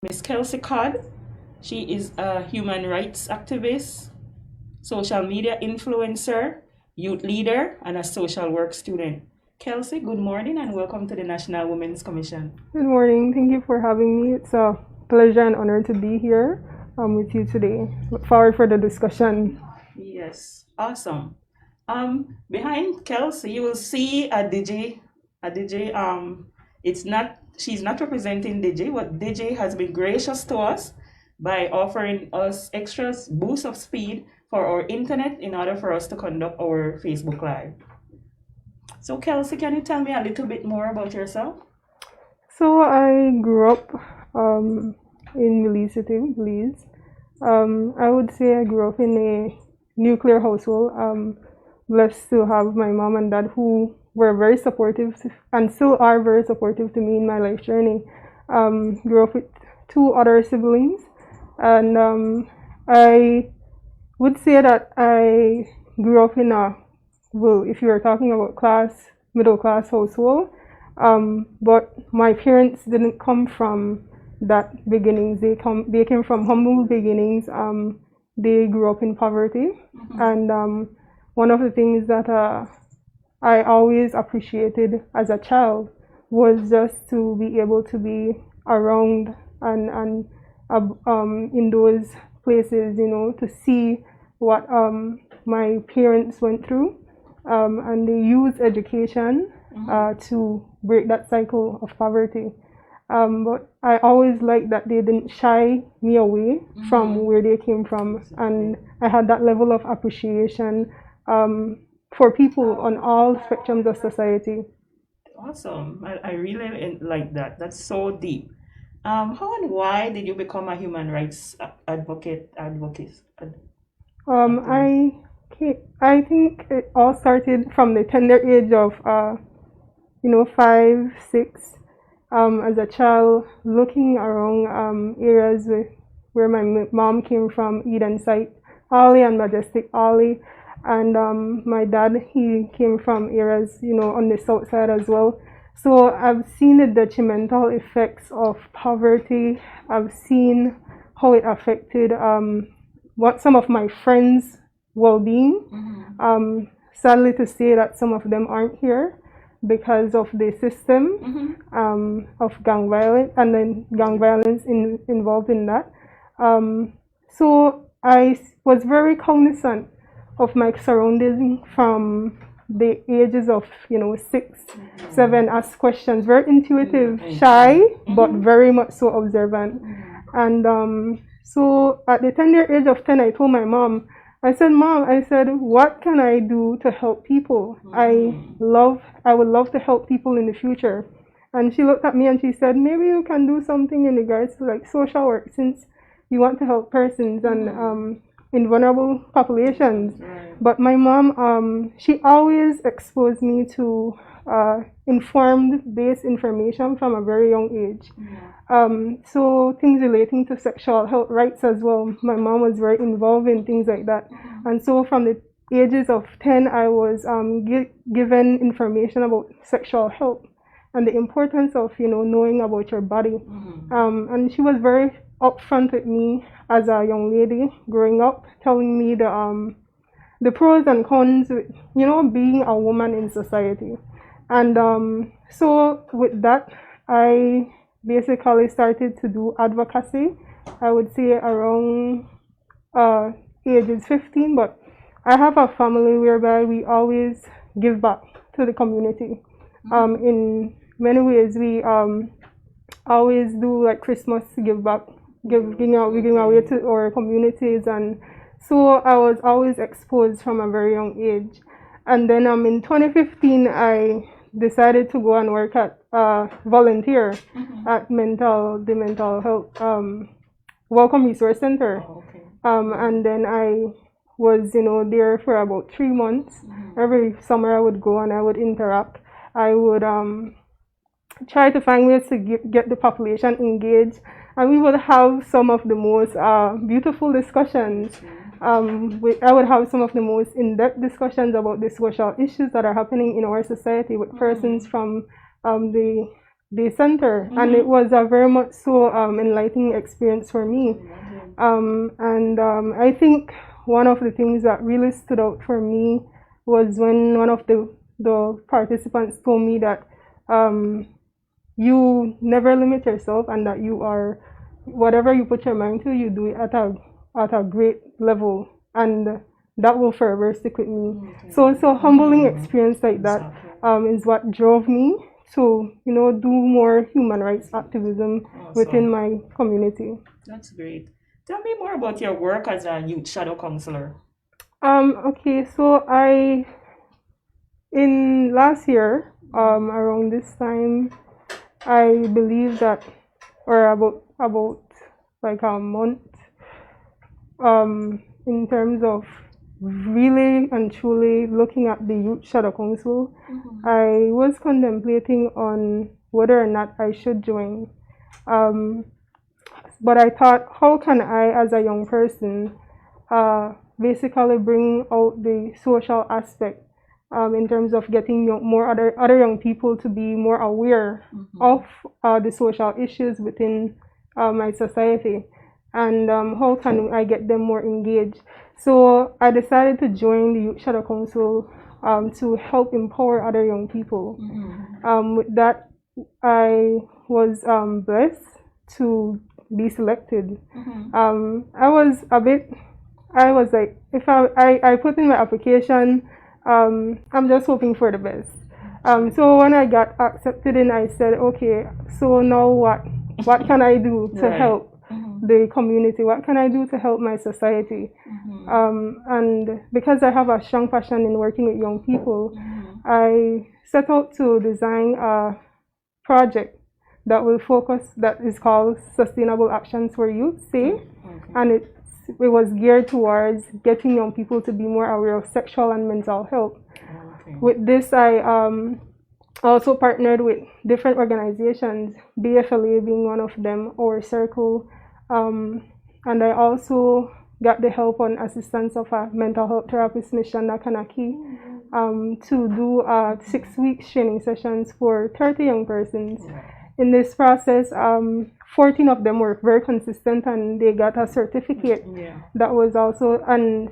Miss Kelsey Codd. She is a human rights activist, social media influencer, youth leader, and a social work student. Kelsey, good morning and welcome to the National Women's Commission. Good morning. Thank you for having me. It's a pleasure and honor to be here with you today. Look forward for the discussion. Yes, awesome. Behind Kelsey, you will see a DJ. A DJ. It's not. She's not representing DJ, but DJ has been gracious to us by offering us extra boost of speed for our internet in order for us to conduct our Facebook Live. So, Kelsey, can you tell me a little bit more about yourself? So I grew up in Belize City, Belize. I would say I grew up in a nuclear household. Blessed to have my mom and dad who were very supportive and still are very supportive to me in my life journey. Grew up with two other siblings, and I would say that I grew up in a, well, if you are talking about middle class household, but my parents didn't come from that beginnings. They came from humble beginnings. They grew up in poverty, and one of the things that I always appreciated as a child was just to be able to be around and in those places, to see what my parents went through, and they use education to break that cycle of poverty. But I always liked that they didn't shy me away from where they came from, and I had that level of appreciation for people on all spectrums of society. Awesome. I really like that. That's so deep. How and why did you become a human rights advocate? I I think it all started from the tender age of 5, 6. As a child, looking around areas where my mom came from, Eden Site, Ollie and Majestic Ollie, and my dad, he came from areas on the south side as well. So I've seen the detrimental effects of poverty. I've seen how it affected what some of my friends' well-being. Sadly to say that some of them aren't here because of the system of gang violence and then gang violence involved in that. So I was very cognizant of my surroundings from the ages of 6, 7, ask questions, very intuitive, shy, but very much so observant. And so at the tender age of 10, I told my mom, I said, Mom, what can I do to help people? I would love to help people in the future. And she looked at me and she said, maybe you can do something in regards to like social work, since you want to help persons and in vulnerable populations. But my mom, she always exposed me to informed based information from a very young age. So things relating to sexual health rights as well. My mom was very involved in things like that. And so from the ages of 10, I was given information about sexual health and the importance of knowing about your body. And she was very upfront with me as a young lady growing up, telling me the pros and cons with being a woman in society. And so with that, I basically started to do advocacy. I would say around ages 15, but I have a family whereby we always give back to the community. In many ways, we always do like Christmas give back, giving away to our communities, and so I was always exposed from a very young age. And then in 2015, I decided to go and work at volunteer at the mental health Welcome Resource Center. And then I was there for about 3 months. Every summer I would go and I would interact. I would try to find ways to get the population engaged, and we would have some of the most beautiful discussions. I would have some of the most in-depth discussions about the social issues that are happening in our society with persons from the day center, and it Mm-hmm. was a very much so enlightening experience for me. Imagine. And I think one of the things that really stood out for me was when one of the participants told me that um, you never limit yourself, and that you are, whatever you put your mind to, you do it at a great level, and that will forever stick with me. Okay. So humbling Mm-hmm. experience like that Exactly. is what drove me to do more human rights activism within Awesome. my community. That's great. Tell me more about your work as a youth shadow counselor. Okay, so I in last year, around this time, I believe that, or about like a month, in terms of really and truly looking at the Youth Shadow Council, Mm-hmm. I was contemplating on whether or not I should join. Um, but I thought, how can I, as a young person, basically bring out the social aspect, in terms of getting more other young people to be more aware Mm-hmm. of the social issues within my society, and how can I get them more engaged. So I decided to join the Youth Shadow Council, to help empower other young people. Mm-hmm. With that, I was blessed to be selected. Mm-hmm. I was like, if I put in my application, I'm just hoping for the best. So when I got accepted in, I said, okay, so now what? What can I do to Right. help Mm-hmm. the community? What can I do to help my society? Mm-hmm. And because I have a strong passion in working with young people, Mm-hmm. I set out to design a project that is called Sustainable Actions for Youth, SAY, Okay. and it was geared towards getting young people to be more aware of sexual and mental health. Okay. With this, I also partnered with different organizations, BFLA being one of them, or Circle, um, and I also got the help and assistance of a mental health therapist, Miss Shanda Kanaki, to do 6 week training sessions for 30 young persons. Wow. In this process, 14 of them were very consistent, and they got a certificate Yeah. that was also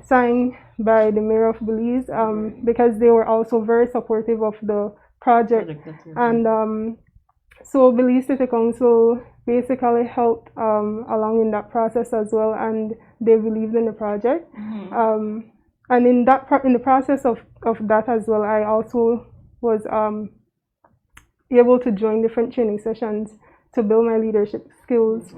signed by the mayor of Belize, because they were also very supportive of the project. Project that you're And doing. so Belize City Council basically helped along in that process as well, and they believed in the project. Mm-hmm. And in the process of that as well, I also was able to join different training sessions to build my leadership skills.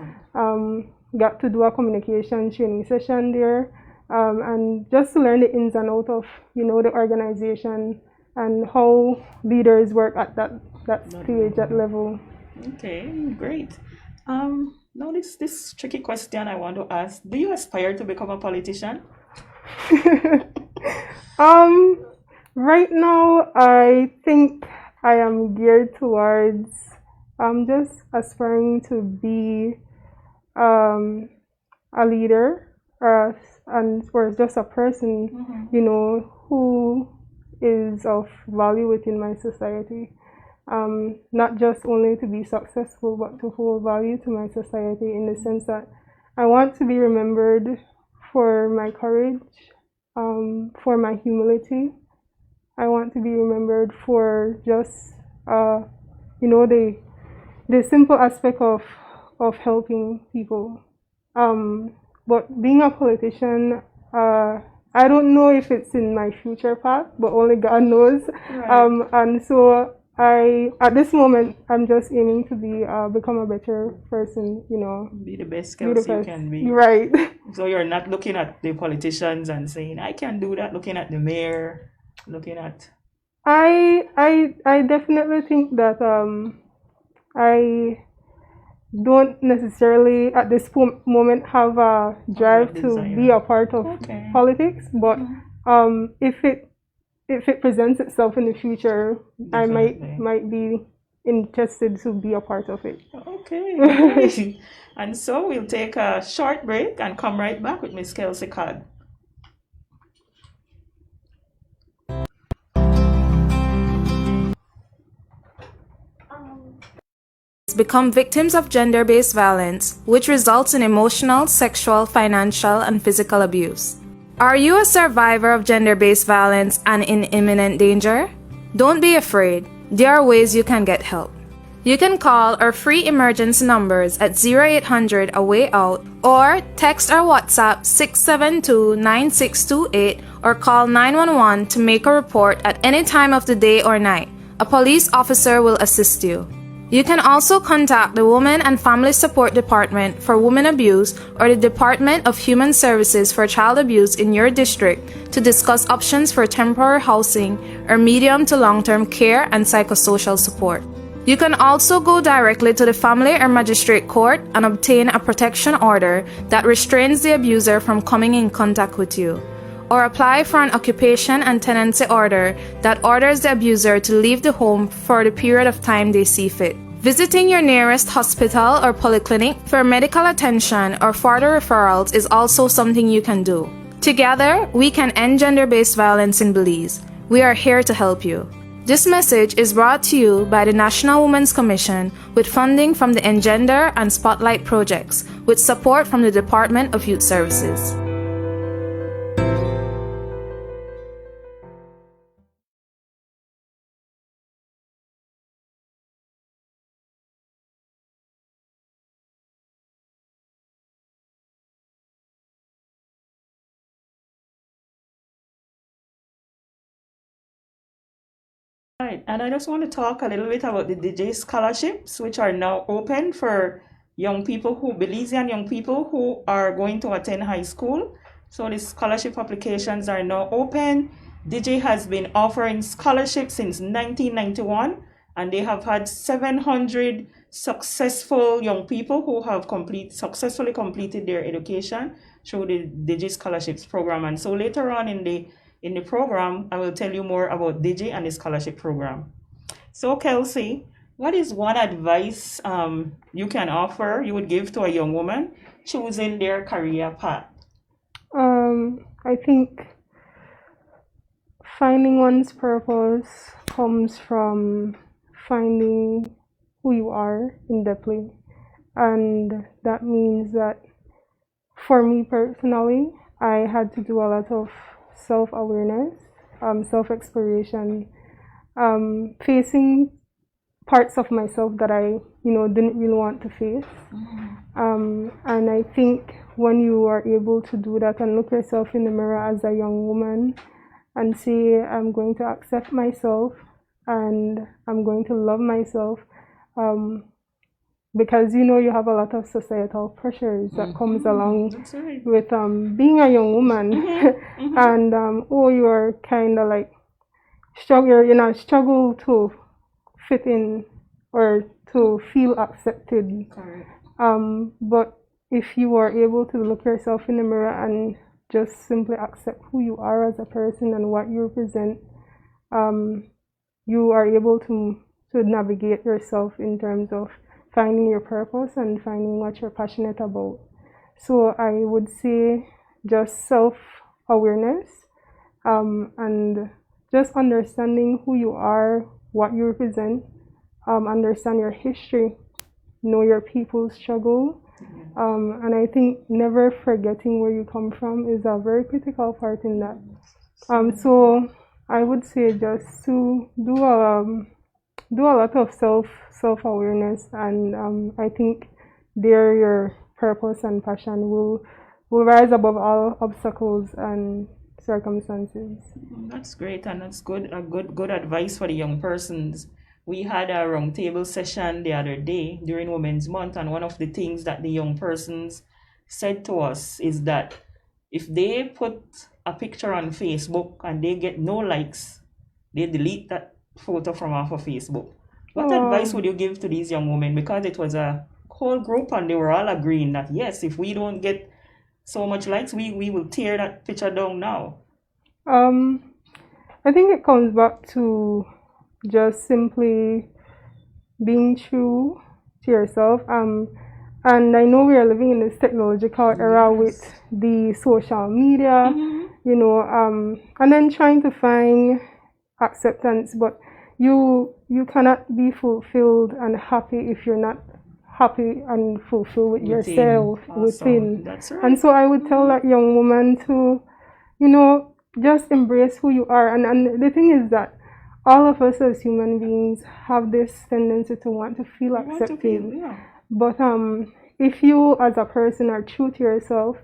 Got to do a communication training session there, and just to learn the ins and outs of the organization and how leaders work at that That stage, that level. level. Okay, great. Now this tricky question I want to ask: do you aspire to become a politician? um, right now, I think I am geared towards just aspiring to be um, a leader, or just a person, Mm-hmm. who is of value within my society. Not just only to be successful, but to hold value to my society, in the sense that I want to be remembered for my courage, for my humility. I want to be remembered for just, the simple aspect of helping people. Um, but being a politician, I don't know if it's in my future path, but only God knows. Right. And so at this moment, I'm just aiming to become a better person. Be the best Be the Kelsey you best. can be. You're right. So you're not looking at the politicians and saying, I can do that, looking at the mayor, looking at. I definitely think that I don't necessarily at this moment have a Have drive that to be a desire. part of Okay. politics, but Mm-hmm. if it presents itself in the future, I Definitely. might be interested to be a part of it. Okay, great. And so we'll take a short break and come right back with Miss Kelsey Codd. become victims of gender-based violence, which results in emotional, sexual, financial, and physical abuse. Are you a survivor of gender-based violence and in imminent danger? Don't be afraid. There are ways you can get help. You can call our free emergency numbers at 0800 A Way Out or text or WhatsApp 672-9628 or call 911 to make a report at any time of the day or night. A police officer will assist you. You can also contact the Women and Family Support Department for women abuse or the Department of Human Services for child abuse in your district to discuss options for temporary housing or medium to long-term care and psychosocial support. You can also go directly to the family or magistrate court and obtain a protection order that restrains the abuser from coming in contact with you, or apply for an occupation and tenancy order that orders the abuser to leave the home for the period of time they see fit. Visiting your nearest hospital or polyclinic for medical attention or further referrals is also something you can do. Together, we can end gender-based violence in Belize. We are here to help you. This message is brought to you by the National Women's Commission with funding from the Engender and Spotlight projects, with support from the Department of Youth Services. Right, and I just want to talk a little bit about the DJ scholarships, which are now open for Belizean young people who are going to attend high school. So the scholarship applications are now open. DJ has been offering scholarships since 1991, and they have had 700 successful young people who have successfully completed their education through the DJ scholarships program. And so later on in the program, I will tell you more about DJ and the scholarship program. So Kelsey, what is one advice you would give to a young woman choosing their career path? I think finding one's purpose comes from finding who you are in depthly. And that means that for me personally, I had to do a lot of self-awareness, self-exploration, facing parts of myself that I, didn't really want to face. And I think when you are able to do that and look yourself in the mirror as a young woman and say, I'm going to accept myself and I'm going to love myself, because you have a lot of societal pressures that comes along with being a young woman. And you are kind of like struggle to fit in or to feel accepted. But if you are able to look yourself in the mirror and just simply accept who you are as a person and what you represent, you are able to navigate yourself in terms of finding your purpose and finding what you're passionate about. So I would say just self-awareness, and just understanding who you are, what you represent, understand your history, know your people's struggle, and I think never forgetting where you come from is a very critical part in that. So I would say just to do a lot of self-awareness, and I think there your purpose and passion will rise above all obstacles and circumstances. That's great, and that's good advice for the young persons. We had a roundtable session the other day during Women's Month, and one of the things that the young persons said to us is that if they put a picture on Facebook and they get no likes, they delete that photo from off of Facebook. What advice would you give to these young women? Because it was a whole group and they were all agreeing that yes, if we don't get so much likes, we will tear that picture down now. I think it comes back to just simply being true to yourself. And I know we are living in this technological era with the social media, and then trying to find acceptance. But you cannot be fulfilled and happy if you're not happy and fulfilled with Within. yourself Awesome. within. That's And right. so I would tell that young woman to, just embrace who you are. And the thing is that all of us as human beings have this tendency to want to feel You want to feel, accepted. yeah. But if you as a person are true to yourself,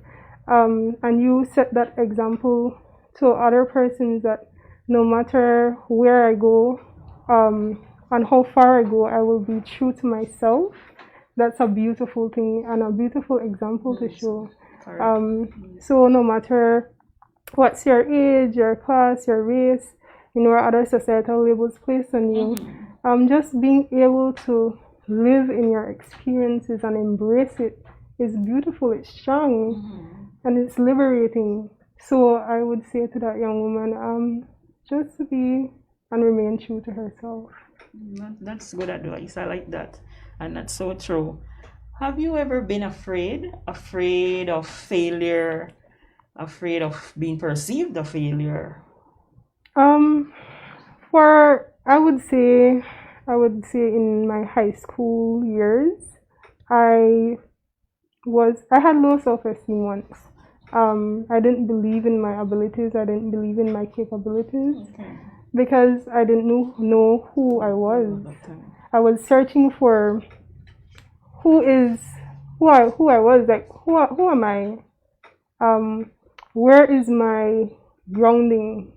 and you set that example to other persons that no matter where I go, and how far I go, I will be true to myself. That's a beautiful thing and a beautiful example to Yes. show. Correct. So no matter what's your age, your class, your race, or other societal labels placed on you, just being able to live in your experiences and embrace it is beautiful, it's strong, and it's liberating. So I would say to that young woman, just to be and remain true to herself. That's good advice. I like that. And that's so true. Have you ever been afraid? Afraid of failure? Afraid of being perceived a failure? Um, for I would say in my high school years, I I had low self-esteem once. I didn't believe in my abilities. I didn't believe in my capabilities Okay. because I didn't know who I was. At that time. I was searching for who is who I was, like who am I? Where is my grounding?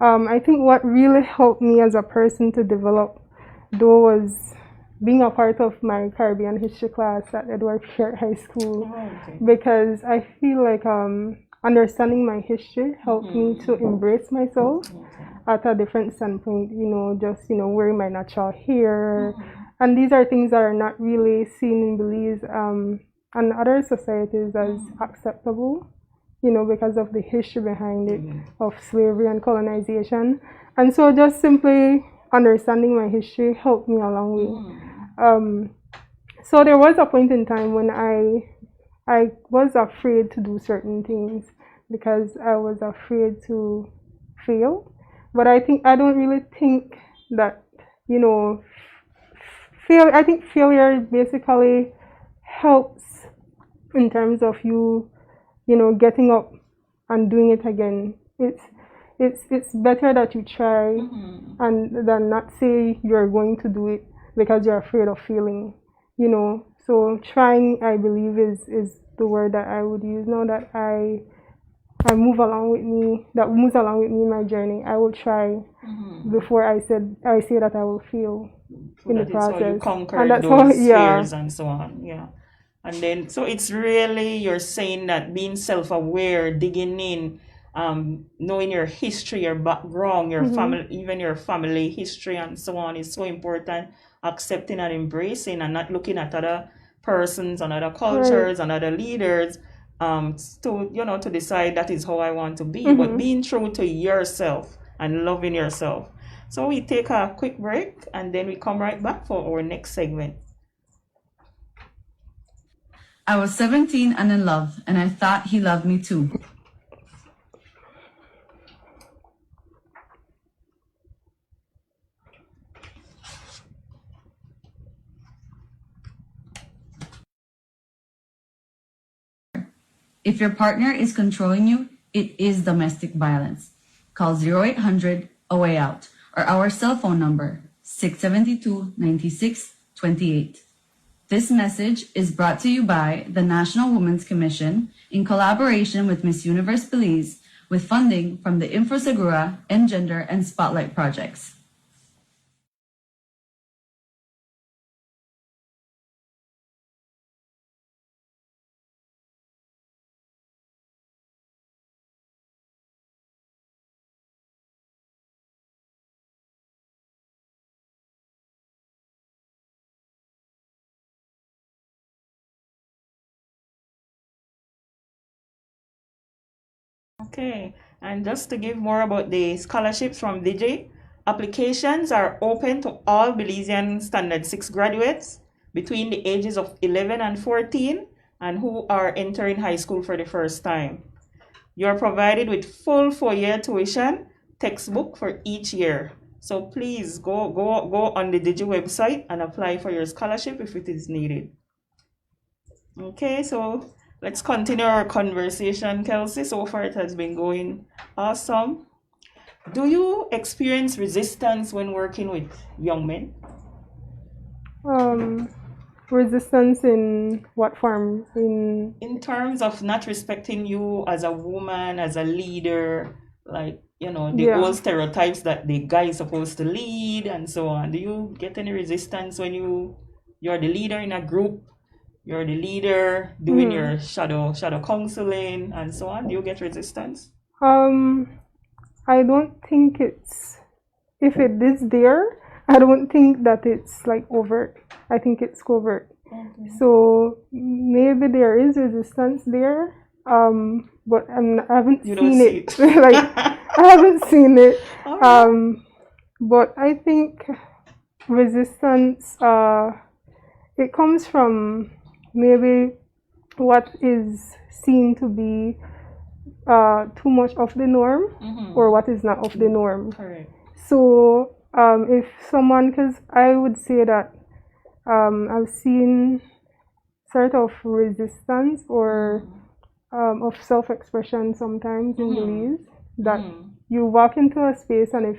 I think what really helped me as a person to develop, though, was being a part of my Caribbean history class at Edward Fair High School, Oh, okay. because I feel like understanding my history helped me to embrace myself Okay. at a different standpoint. Just wearing my natural hair, and these are things that are not really seen in Belize and other societies as acceptable, because of the history behind it of slavery and colonization. And so just simply understanding my history helped me a long way. So there was a point in time when I was afraid to do certain things because I was afraid to fail. But I don't really think that, you know, I think failure basically helps in terms of you getting up and doing it again. It's better that you try and than not say you're going to do it because you're afraid of failing. So trying, I believe, is the word that I would use now that I move along with me, that moves along with me in my journey. I will try before I say that I will fail So in the that is how you process. And conquered that's how, those yeah. fears and so on. Yeah. And then, so it's really, you're saying that being self-aware, digging in, knowing your history, your background, your family, even your family history and so on is so important. Accepting and embracing and not looking at other persons and other Right. cultures and other leaders, to decide that is how I want to be. But being true to yourself and loving yourself. So we take a quick break and then we come right back for our next segment. I was 17 and in love, and I thought he loved me too. If your partner is controlling you, it is domestic violence. Call 0800 A Way Out or our cell phone number 672-9628. This message is brought to you by the National Women's Commission in collaboration with Miss Universe Belize with funding from the InfoSegura, Engender, and Spotlight projects. Okay, and just to give more about the scholarships from DJ, applications are open to all Belizean Standard 6 graduates between the ages of 11 and 14 and who are entering high school for the first time. You are provided with full 4-year tuition, textbook for each year, So please go on the Digi website and apply for your scholarship if it is needed. Okay, so let's continue our conversation, Kelsey. So far it has been going awesome. Do you experience resistance when working with young men? Resistance in what form? In terms of not respecting you as a woman, as a leader, like, the old stereotypes that the guy is supposed to lead and so on. Do you get any resistance when you're the leader in a group? You're the leader doing your shadow counseling and so on. Do you get resistance? I don't think if it is there, I don't think that it's like overt. I think it's covert. Okay. So maybe there is resistance there, but I haven't You don't seen see it. it. Like I haven't seen it. All right. But I think resistance, it comes from maybe what is seen to be too much of the norm, or what is not of the norm. Correct. So if someone, because I would say that I've seen sort of resistance or of self-expression sometimes in Belize, that you walk into a space and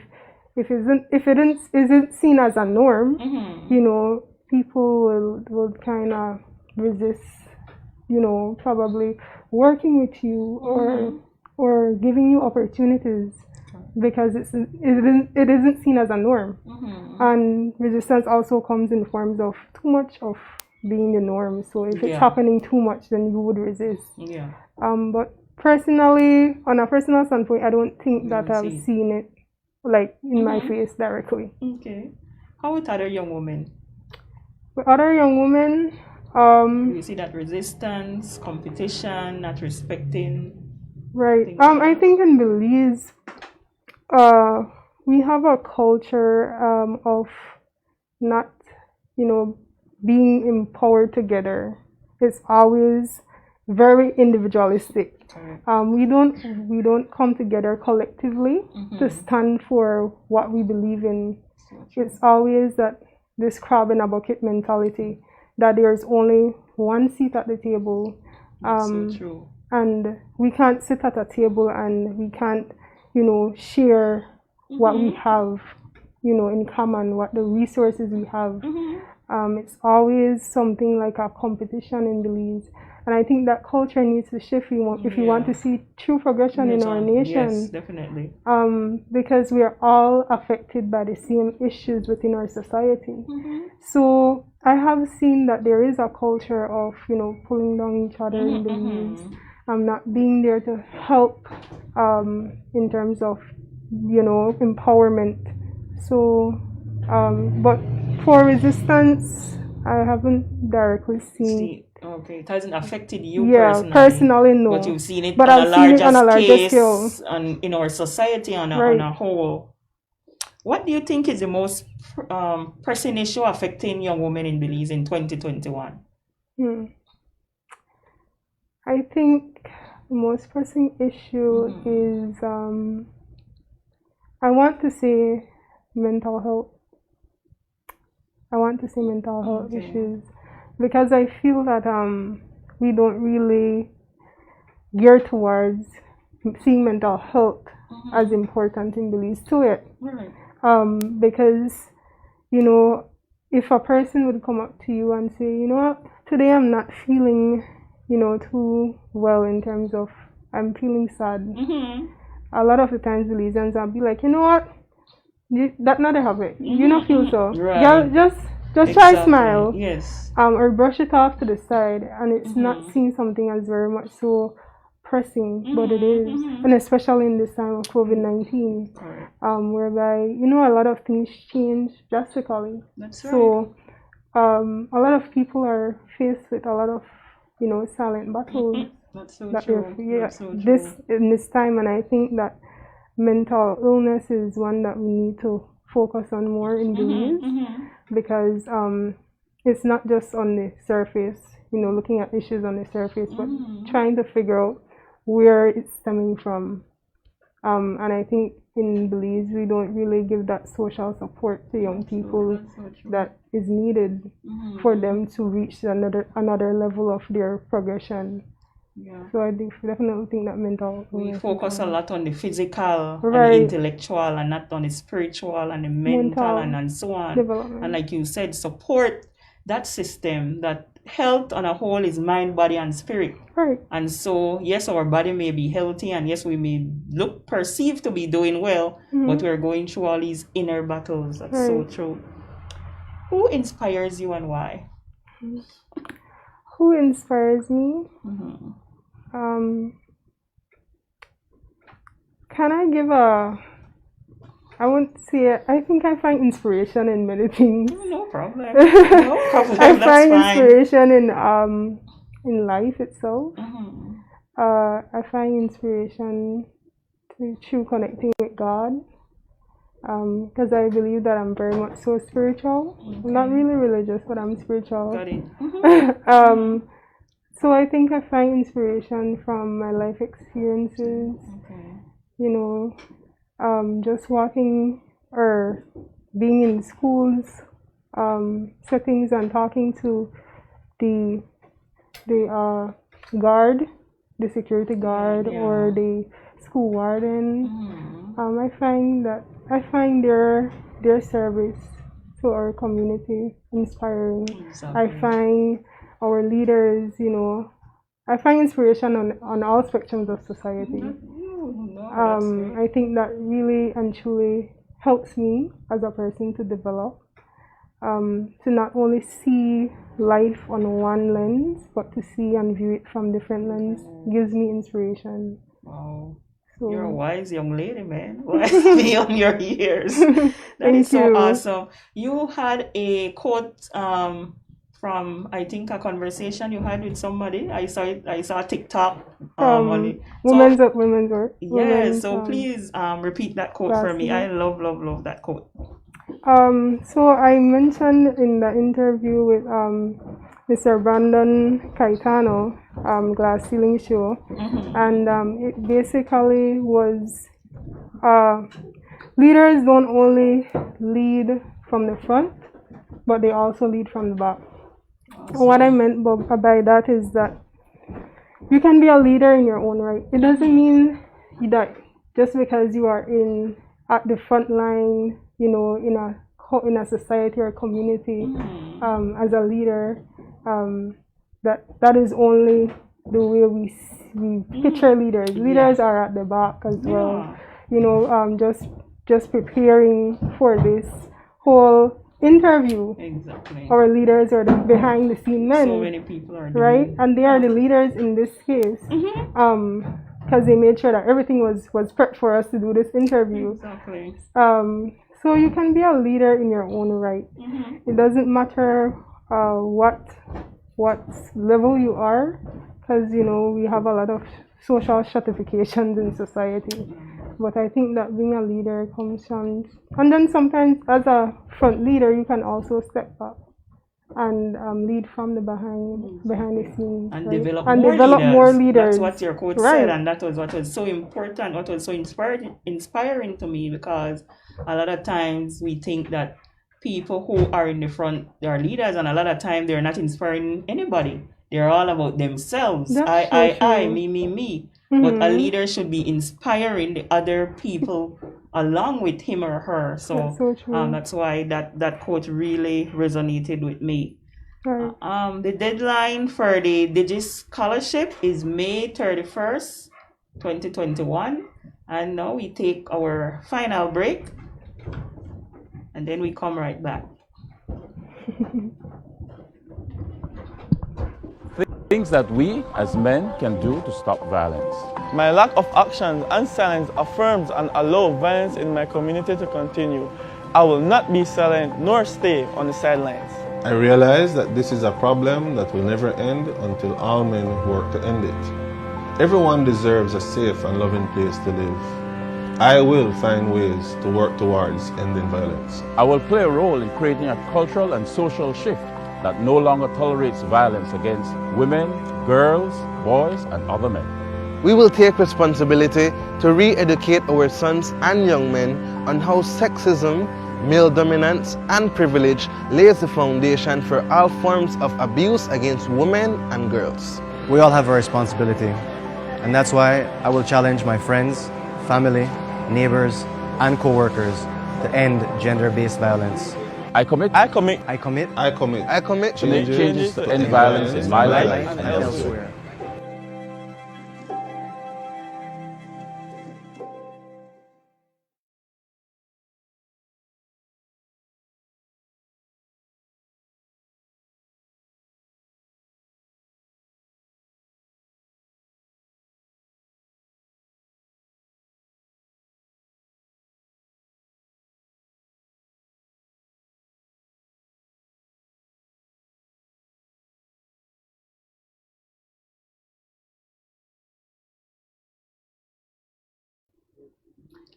if it isn't seen as a norm, people will kind of resist, probably working with you or giving you opportunities because it isn't seen as a norm. And resistance also comes in forms of too much of being the norm. So if it's happening too much, then you would resist. Yeah. But personally, on a personal standpoint, I don't think that I've seen it like in my face directly. Okay. How with other young women? With other young women, You see that resistance, competition, not respecting. right. I think in Belize, we have a culture of not, being empowered together. It's always very individualistic. Correct. We don't come together collectively to stand for what we believe in. It's always that this crab in a bucket mentality, that there's only one seat at the table. That's so true. And we can't sit at a table and we can't, share what we have, in common, what the resources we have. It's always something like a competition in Belize. And I think that culture needs to shift if you want to see true progression in our nation. Yes, definitely. Because we are all affected by the same issues within our society. So I have seen that there is a culture of, pulling down each other in Belize. Not being there to help in terms of, empowerment. So, but for resistance, I haven't directly seen. Okay, it hasn't affected you personally, no. But you've seen it but on I've a seen it larger on a larger scale scale. in our society on Right. a whole. What do you think is the most pressing issue affecting young women in Belize in 2021? I think the most pressing issue is, I want to say mental health. I want to say mental health issues, because I feel that we don't really gear towards seeing mental health as important in Belize to it. Right. Because, if a person would come up to you and say, what, today I'm not feeling, too well in terms of I'm feeling sad. A lot of the times Belizeans will be like, what, that not happen. You don't feel so. Right. Just try smile. Yes. Or brush it off to the side, and it's not seeing something as very much so pressing, but it is, and especially in this time of COVID-19, whereby a lot of things change drastically. That's right. So a lot of people are faced with a lot of silent battles. That's so that true. That's so true. in this time, and I think that mental illness is one that we need to focus on more in Belize, because it's not just on the surface, looking at issues on the surface, but trying to figure out where it's stemming from. And I think in Belize, we don't really give that social support to young people that is needed for them to reach another level of their progression. Yeah. So I definitely think that mental We illness focus a lot on the physical and Right. the intellectual and not on the spiritual and the mental Mental and so on. development. And like you said, support that system, that health on a whole is mind, body, and spirit. Right. And so, yes, our body may be healthy and yes, we may look perceived to be doing well, but we're going through all these inner battles. That's so Right. true. Who inspires you and why? Who inspires me? Can I give I won't say it. I think I find inspiration in many things. No problem. No problem. I That's find fine. inspiration in life itself. I find inspiration through connecting with God. Because I believe that I'm very much so spiritual. I'm not really religious, but I'm spiritual. Got it. So I think I find inspiration from my life experiences. Okay. You know, just walking or being in schools, settings, and talking to the guard, the security guard, Yeah. or the school warden. I find their service to our community inspiring. Exactly. I find our leaders, you know, I find inspiration on all spectrums of society. I think that really and truly helps me as a person to develop, to not only see life on one lens, but to see and view it from different lens gives me inspiration. Wow. So, You're a wise young lady, man. Wise beyond your years. That Thank is so you. awesome. You had a quote from, I think, a conversation you had with somebody. I saw it. I saw a TikTok on it. women's So, work. yeah, Women's, so please repeat that quote for me. last I love that quote. So I mentioned in the interview with Mr. Brandon Caetano, Glass Ceiling Show, and it basically was leaders don't only lead from the front, but they also lead from the back. What I meant by that is that you can be a leader in your own right. It doesn't mean that just because you are at the front line, you know, in a society or community, as a leader, that is only the way we picture leaders. Leaders are at the back as well. You know, just preparing for this whole interview. Exactly. Our leaders are the behind the scene men. So many people are doing right? And they are the leaders in this case, because they made sure that everything was prepped for us to do this interview. Exactly. So you can be a leader in your own right. It doesn't matter what level you are, because you know we have a lot of social stratifications in society. But I think that being a leader comes from, and then sometimes as a front leader, you can also step back and lead from the behind the scenes And right? develop and more develop leaders. more leaders. That's what your quote Right. said, and that was what was so important, what was so inspiring to me, because a lot of times we think that people who are in the front, they are leaders, and a lot of time they're not inspiring anybody. They're all about themselves. That's I, so true. me. But a leader should be inspiring the other people along with him or her. So, That's so true. that's why that quote really resonated with me. Right. The deadline for the Digi Scholarship is May 31st, 2021. And now we take our final break. And then we come right back. Things that we as men can do to stop violence. My lack of action and silence affirms and allows violence in my community to continue. I will not be silent nor stay on the sidelines. I realize that this is a problem that will never end until all men work to end it. Everyone deserves a safe and loving place to live. I will find ways to work towards ending violence. I will play a role in creating a cultural and social shift that no longer tolerates violence against women, girls, boys, and other men. We will take responsibility to re-educate our sons and young men on how sexism, male dominance, and privilege lays the foundation for all forms of abuse against women and girls. We all have a responsibility, and that's why I will challenge my friends, family, neighbors, and co-workers to end gender-based violence. I commit I commit to make changes to end violence in my life and elsewhere.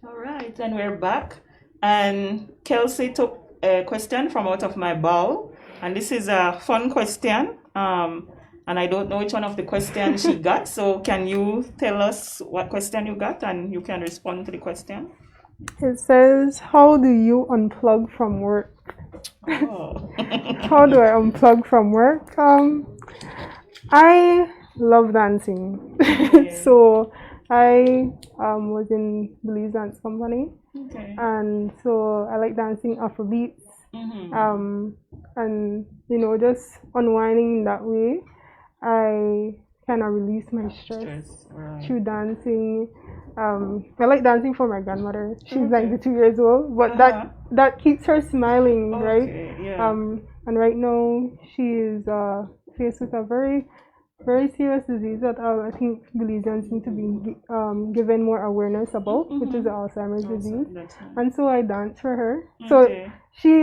All right, and we're back. And Kelsey took a question from out of my bowl, and this is a fun question. And I don't know which one of the questions she got. So can you tell us what question you got, and you can respond to the question? It says, how do you unplug from work? Oh. How do I unplug from work? I love dancing. Okay. So I was in Belize dance company, Okay. and so I like dancing Afrobeats, and just unwinding in that way. I kind of release my stress Right. through dancing. I like dancing for my grandmother. She's Okay. 92 years old, but that keeps her smiling, right? Okay, yeah. And right now she is faced with a very, very serious disease that I think Belizeans need to be given more awareness about, which is the Alzheimer's disease. That's nice. And so I dance for her. Okay. So she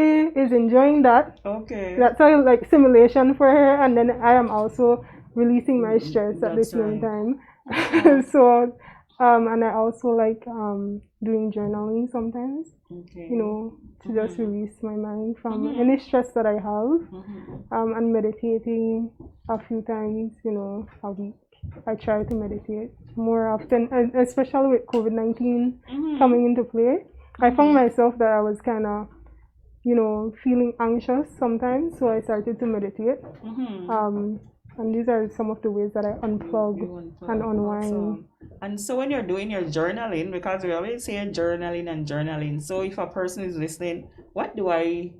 is enjoying that. Okay. That's how like simulation for her, and then I am also releasing my stress at the That's same right. time. So and I also like doing journaling sometimes, Okay. to just release my mind from any stress that I have, and meditating a few times, a week. I try to meditate more often, and especially with COVID-19 coming into play. I found myself that I was kind of, feeling anxious sometimes, so I started to meditate. And these are some of the ways that I unplug and unwind. Awesome. And so when you're doing your journaling, because we always say journaling, so if a person is listening, what do I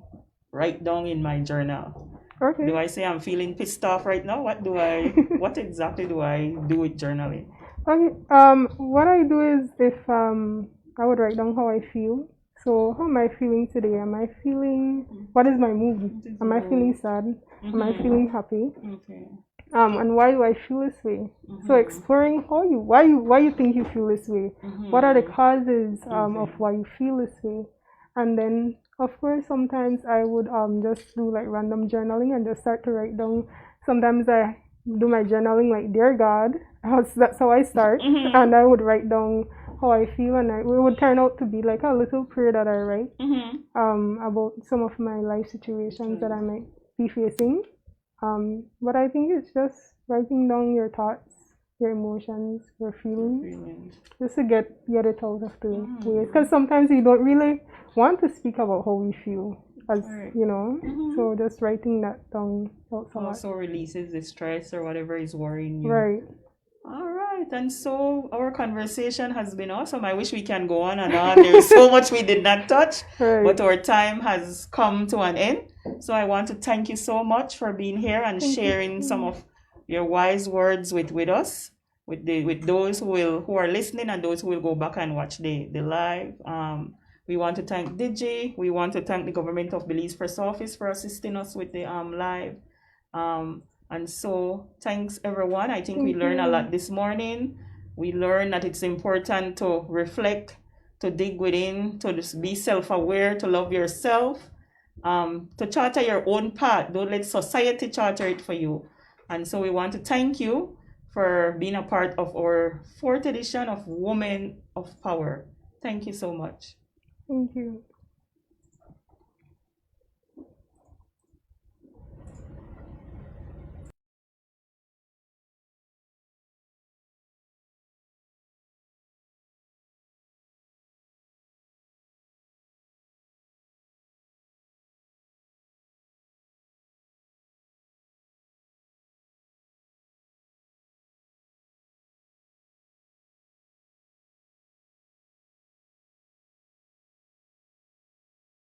write down in my journal? Okay. Do I say I'm feeling pissed off right now? What exactly do I do with journaling? Okay. What I do is if I would write down how I feel. So how am I feeling today? What is my mood? Am I feeling sad? Am I feeling happy? Okay. And why do I feel this way? So exploring why you think you feel this way. What are the causes of why you feel this way? And then of course sometimes I would just do like random journaling and just start to write down. Sometimes I do my journaling like, dear God, that's how I start, and I would write down how I feel, and it would turn out to be like a little prayer that I write about some of my life situations that I might be facing. But I think it's just writing down your thoughts, your emotions, your feelings, just to get it out of the way. Because sometimes we don't really want to speak about how we feel, so just writing that down helps a lot. Also releases the stress or whatever is worrying you. Right. All right, and so our conversation has been awesome. I wish we can go on and on. There's so much we did not touch, but our time has come to an end. So I want to thank you so much for being here and sharing some of your wise words with us, with those who are listening and those who will go back and watch the live. We want to thank Digi. We want to thank the government of Belize Press Office for assisting us with the live. And so thanks everyone. I think we learned a lot this morning. We learned that it's important to reflect, to dig within, to just be self-aware, to love yourself, to charter your own path. Don't let society charter it for you. And so we want to thank you for being a part of our 4th edition of Women of Power. Thank you so much. Thank you.